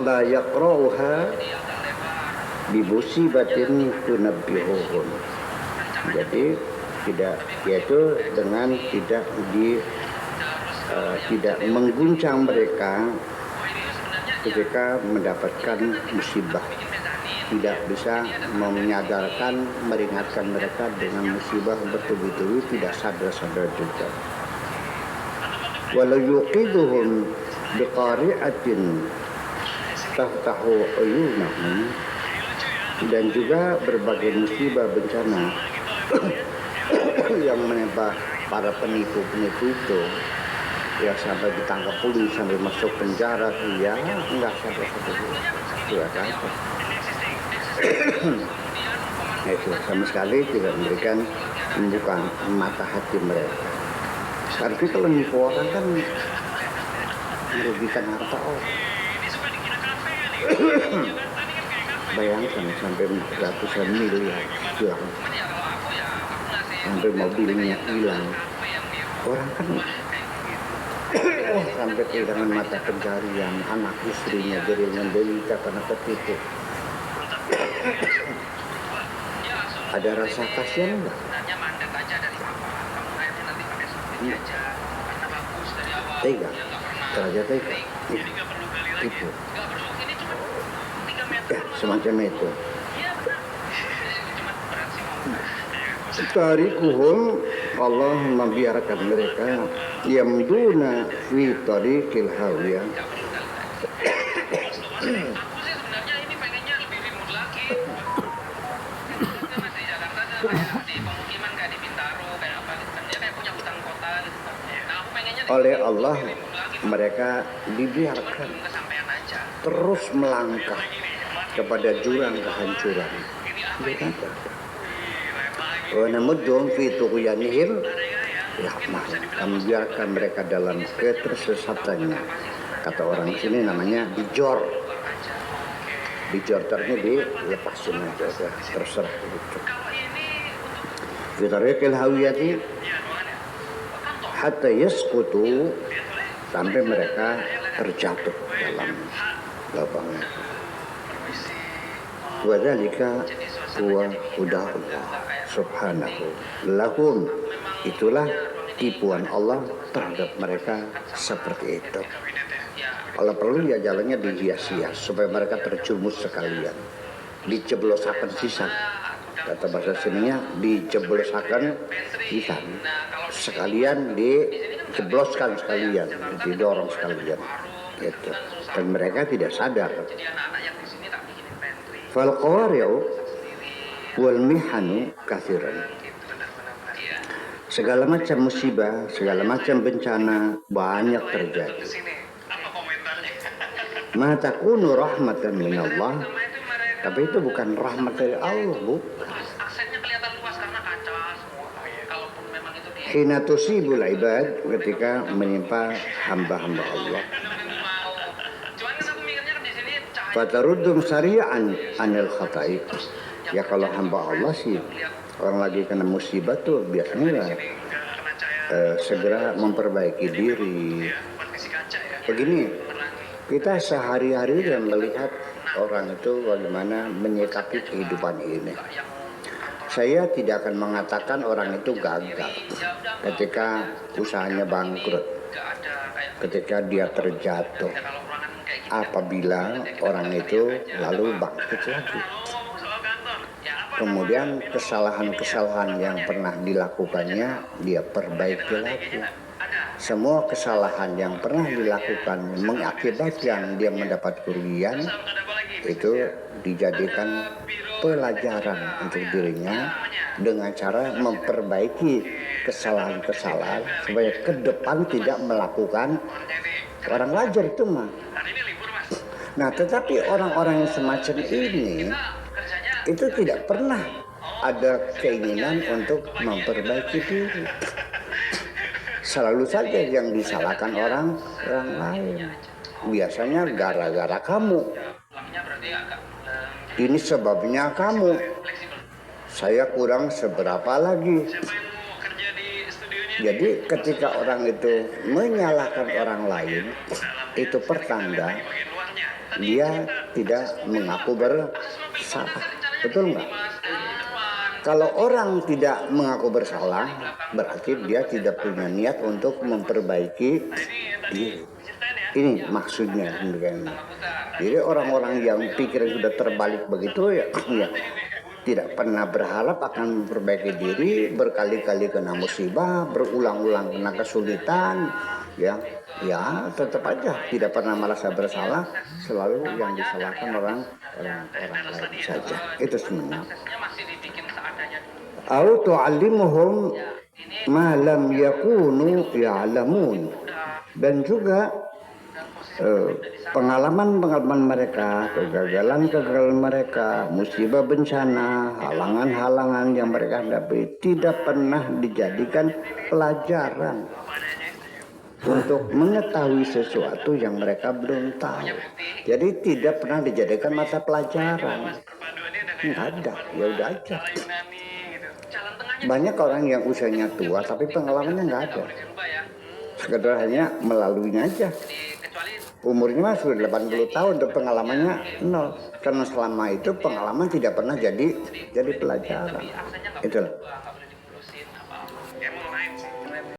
la yaqra'uha bi musibatin tunabbihuhum. Jadi tidak, yaitu dengan tidak mengguncang mereka ketika mendapatkan musibah, tidak bisa menyadarkan, meringatkan mereka dengan musibah betul-betul, tidak sadar juga. Walau yuqiduhum biqari'atin tahtahu uyunahum, dan juga berbagai musibah bencana yang menimpa para penipu-penipu itu, ya sampai ditangkap polisi, sampai masuk penjara, ya enggak sadar juga kan. Itu sama sekali tidak memberikan, membuka mata hati mereka. Tapi kalau nipu orang kan merugikan harta orang. Bayangkan sampai ratusan miliar hilang, sampai mobilnya hilang, orang kan sampai kehilangan mata pencarian, anak istrinya jadi menderita karena ketipu. Ada rasa kasihan enggak? Tega, terlalu tega, tipu. Ya, semacam itu. Tarikuhum, Allah membiarkan mereka yamduna fi tariqil hawiyah. Oleh Allah mereka dibiarkan terus melangkah kepada jurang kehancuran. Wa namuddum fi tughyanihim, ya kami biarkan mereka dalam ketersesatannya. Kata orang sini namanya bijor. Bijor ternyata dilepasin aja, terserah gitu. Fi tariqil hawiyati hatta yasqutu, sampai mereka terjatuh dalam lubangnya. Wa dzalika huwa hudahullah subhanahu lahum, itulah tipuan Allah terhadap mereka seperti itu. Kalau perlu ya jalannya dihias-hias supaya mereka terjumus sekalian, dijeblosakan sisan. Kata bahasa sininya dijeblosakan sisan, sekalian dijebloskan sekalian, didorong sekalian gitu. Dan mereka tidak sadar. Fal qari'u wal mihanu katsiran. Segala macam musibah, segala macam bencana banyak terjadi. Ma takunu rahmatan minallah, tapi itu bukan rahmat dari Allah, bukan. Hina tusibul ibad, ketika menimpa hamba-hamba Allah. Fataruddum sari'an anil khata'i. Ya kalau hamba Allah sih, orang lagi kena musibah tuh biasanya segera memperbaiki diri. Begini, kita sehari-hari dan melihat orang itu bagaimana menyikapi kehidupan ini. Saya tidak akan mengatakan orang itu gagal ketika usahanya bangkrut, ketika dia terjatuh, apabila orang itu lalu bangkit lagi. Kemudian kesalahan-kesalahan yang pernah dilakukannya dia perbaiki lagi. Semua kesalahan yang pernah dilakukan mengakibatkan dia mendapat kerugian, itu dijadikan pelajaran untuk dirinya dengan cara memperbaiki kesalahan-kesalahan supaya ke depan tidak melakukan. Orang wajar itu mah. Nah, tetapi orang-orang yang semacam ini itu tidak pernah ada keinginan untuk memperbaiki diri. Selalu saja yang disalahkan orang lain. Biasanya gara-gara kamu. Ini sebabnya kamu. Saya kurang seberapa lagi. Jadi ketika orang itu menyalahkan orang lain, itu pertanda dia tidak mengaku bersalah. Betul nggak? Kalau orang tidak mengaku bersalah, berarti dia tidak punya niat untuk memperbaiki diri. Ini maksudnya. Jadi orang-orang yang pikiran sudah terbalik begitu ya tidak pernah berharap akan memperbaiki diri, berkali-kali kena musibah, berulang-ulang kena kesulitan, ya tetap aja tidak pernah merasa bersalah, selalu yang disalahkan orang lain saja. Itu sebenarnya. Au tu'allimuhum ma lam yakunu ya'lamun. Dan juga pengalaman-pengalaman mereka, kegagalan-kegagalan mereka, musibah bencana, halangan-halangan yang mereka hadapi tidak pernah dijadikan pelajaran untuk mengetahui sesuatu yang mereka belum tahu. Jadi tidak pernah dijadikan mata pelajaran. Nggak ada, ya udah aja. Banyak orang yang usianya tua tapi pengalamannya nggak ada. Sekedar hanya melaluinya aja. Umurnya sudah 80 tahun dan pengalamannya nol. Karena selama itu pengalaman tidak pernah jadi pelajaran. Itulah.